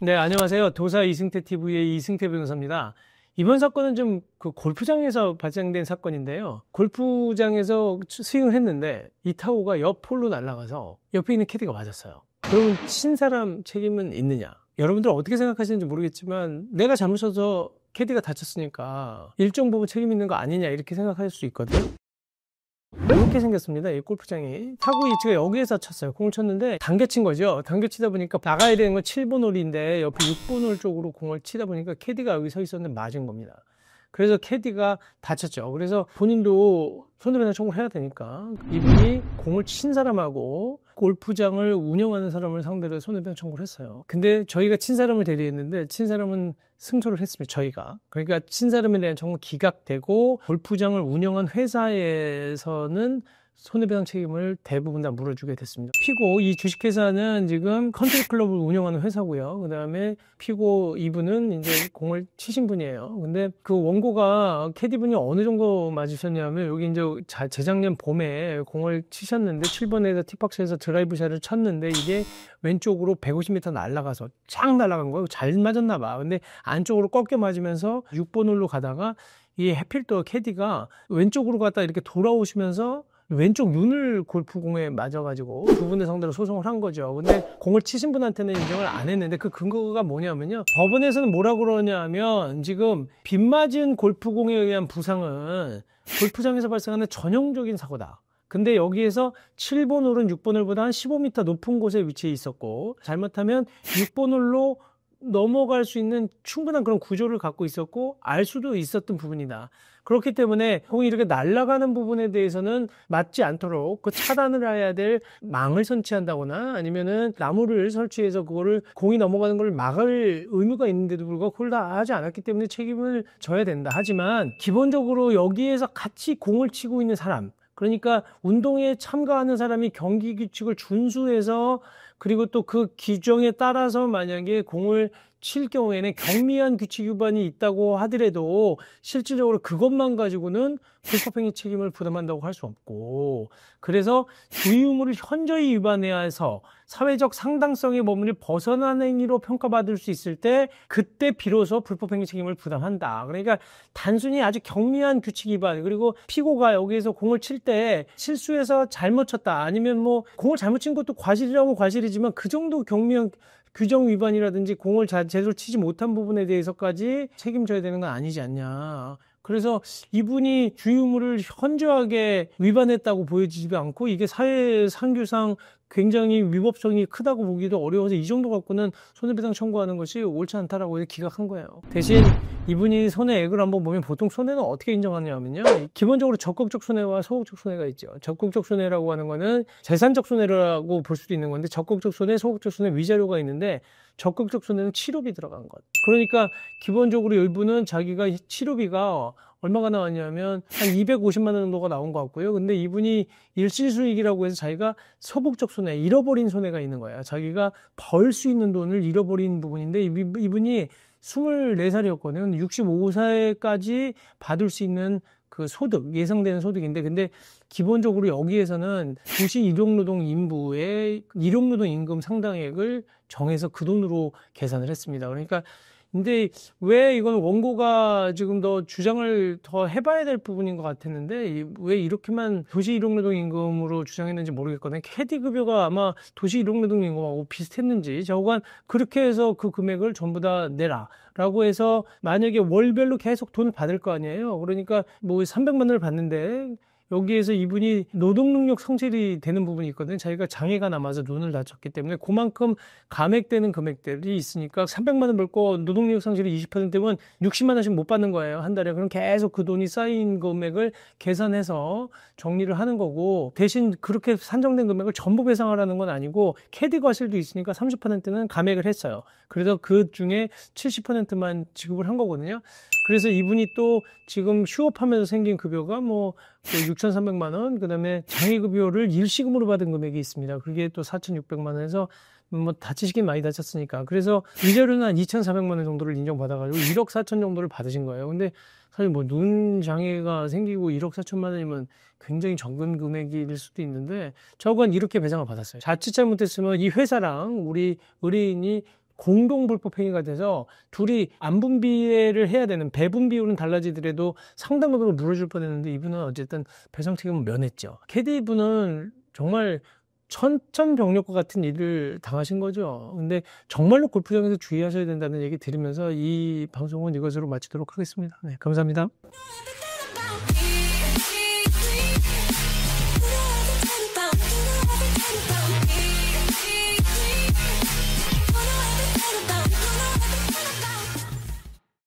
네, 안녕하세요. 도사 이승태 TV의 이승태 변호사입니다. 이번 사건은 좀 그 골프장에서 발생된 사건인데요. 골프장에서 스윙을 했는데 이 타구가 옆 폴로 날아가서 옆에 있는 캐디가 맞았어요. 그러면 친 사람 책임은 있느냐? 여러분들 어떻게 생각하시는지 모르겠지만 내가 잘못 쳐서 캐디가 다쳤으니까 일정 부분 책임 있는 거 아니냐 이렇게 생각할 수 있거든요. 이렇게 생겼습니다. 이 골프장이. 타구 위치가 여기에서 쳤어요. 공을 쳤는데 당겨친 거죠. 당겨치다 보니까 나가야 되는 건 7번 홀인데 옆에 6번 홀 쪽으로 공을 치다 보니까 캐디가 여기 서 있었는데 맞은 겁니다. 그래서 캐디가 다쳤죠. 그래서 본인도 손해배상 청구를 해야 되니까 이분이 공을 친 사람하고 골프장을 운영하는 사람을 상대로 손해배상 청구를 했어요. 근데 저희가 친 사람을 대리했는데 친 사람은 승소를 했습니다. 저희가. 그러니까 친 사람에 대한 청구 기각되고 골프장을 운영한 회사에서는 손해배상 책임을 대부분 다 물어주게 됐습니다. 피고 이 주식회사는 지금 컨트리클럽을 운영하는 회사고요. 그 다음에 피고 이분은 이제 공을 치신 분이에요. 근데 그 원고가 캐디분이 어느 정도 맞으셨냐면 여기 이제 재작년 봄에 공을 치셨는데 7번에서 티박스에서 드라이브샷을 쳤는데 이게 왼쪽으로 150m 날아가서 쫙 날아간 거예요. 잘 맞았나 봐. 근데 안쪽으로 꺾여 맞으면서 6번 홀로 가다가 이 해필 또 캐디가 왼쪽으로 갔다 이렇게 돌아오시면서 왼쪽 눈을 골프공에 맞아가지고 두 분의 상대로 소송을 한 거죠. 근데 공을 치신 분한테는 인정을 안 했는데 그 근거가 뭐냐면요. 법원에서는 뭐라고 그러냐면 지금 빗 맞은 골프공에 의한 부상은 골프장에서 발생하는 전형적인 사고다. 근데 여기에서 7번 홀은 6번 홀보다 한 15m 높은 곳에 위치해 있었고 잘못하면 6번 홀로 넘어갈 수 있는 충분한 그런 구조를 갖고 있었고 알 수도 있었던 부분이다. 그렇기 때문에 공이 이렇게 날아가는 부분에 대해서는 맞지 않도록 그 차단을 해야 될 망을 설치한다거나 아니면은 나무를 설치해서 그거를 공이 넘어가는 걸 막을 의무가 있는데도 불구하고 그걸 다 하지 않았기 때문에 책임을 져야 된다. 하지만 기본적으로 여기에서 같이 공을 치고 있는 사람, 그러니까 운동에 참가하는 사람이 경기 규칙을 준수해서 그리고 또 그 규정에 따라서 만약에 공을 칠 경우에는 경미한 규칙 위반이 있다고 하더라도 실질적으로 그것만 가지고는 불법행위 책임을 부담한다고 할 수 없고 그래서 주의의무를 현저히 위반해서 사회적 상당성의 범위를 벗어난 행위로 평가받을 수 있을 때 그때 비로소 불법행위 책임을 부담한다. 그러니까 단순히 아주 경미한 규칙 위반 그리고 피고가 여기에서 공을 칠 때 실수해서 잘못 쳤다 아니면 뭐 공을 잘못 친 것도 과실이라고 과실이지만 그 정도 경미한 규정 위반이라든지 공을 제대로 치지 못한 부분에 대해서까지 책임져야 되는 건 아니지 않냐. 그래서 이분이 주의의무를 현저하게 위반했다고 보여지지도 않고 이게 사회 상규상 굉장히 위법성이 크다고 보기도 어려워서 이 정도 갖고는 손해배상 청구하는 것이 옳지 않다라고 기각한 거예요. 대신 이분이 손해액을 한번 보면 보통 손해는 어떻게 인정하냐면요. 기본적으로 적극적 손해와 소극적 손해가 있죠. 적극적 손해라고 하는 거는 재산적 손해라고 볼 수도 있는 건데 적극적 손해, 소극적 손해 위자료가 있는데 적극적 손해는 치료비 들어간 것. 그러니까 기본적으로 이분은 자기가 치료비가 얼마가 나왔냐면 한 250만 원 정도가 나온 것 같고요. 근데 이분이 일시수익이라고 해서 자기가 소극적 손해, 잃어버린 손해가 있는 거야. 자기가 벌 수 있는 돈을 잃어버린 부분인데 이분이 24살이었거든요. 65세까지 받을 수 있는 그 소득, 예상되는 소득인데 근데 기본적으로 여기에서는 도시 일용노동 인부의 일용노동 임금 상당액을 정해서 그 돈으로 계산을 했습니다. 그러니까 근데 왜 이건 원고가 지금 더 주장을 더 해봐야 될 부분인 것 같았는데 왜 이렇게만 도시 일용노동 임금으로 주장했는지 모르겠거든요. 캐디 급여가 아마 도시 일용노동 임금하고 비슷했는지 저건 그렇게 해서 그 금액을 전부 다 내라 라고 해서 만약에 월별로 계속 돈을 받을 거 아니에요. 그러니까 뭐 300만 원을 받는데 여기에서 이분이 노동능력 상실이 되는 부분이 있거든요. 자기가 장애가 남아서 눈을 다쳤기 때문에 그만큼 감액되는 금액들이 있으니까 300만 원 벌고 노동능력 상실이 20%면 60만 원씩 못 받는 거예요. 한 달에. 그럼 계속 그 돈이 쌓인 금액을 계산해서 정리를 하는 거고 대신 그렇게 산정된 금액을 전부 배상하라는 건 아니고 캐디 과실도 있으니까 30%는 감액을 했어요. 그래서 그 중에 70%만 지급을 한 거거든요. 그래서 이분이 또 지금 휴업하면서 생긴 급여가 뭐 6,300만 원, 그 다음에 장애급여를 일시금으로 받은 금액이 있습니다. 그게 또 4,600만 원에서 뭐 다치시긴 많이 다쳤으니까. 그래서 위자료는 한 2,400만 원 정도를 인정받아가지고 1억 4천 정도를 받으신 거예요. 근데 사실 뭐 눈 장애가 생기고 1억 4천만 원이면 굉장히 적은 금액일 수도 있는데 저건 이렇게 배상을 받았어요. 자칫 잘못했으면 이 회사랑 우리 의뢰인이 공동 불법 행위가 돼서 둘이 안 분비를 해야 되는 배분 비율은 달라지더라도 상당 금액을 물어줄 뻔했는데 이분은 어쨌든 배상 책임을 면했죠. 캐디분은 정말 천천병력과 같은 일을 당하신 거죠. 근데 정말로 골프장에서 주의하셔야 된다는 얘기 들으면서 이 방송은 이것으로 마치도록 하겠습니다. 네, 감사합니다.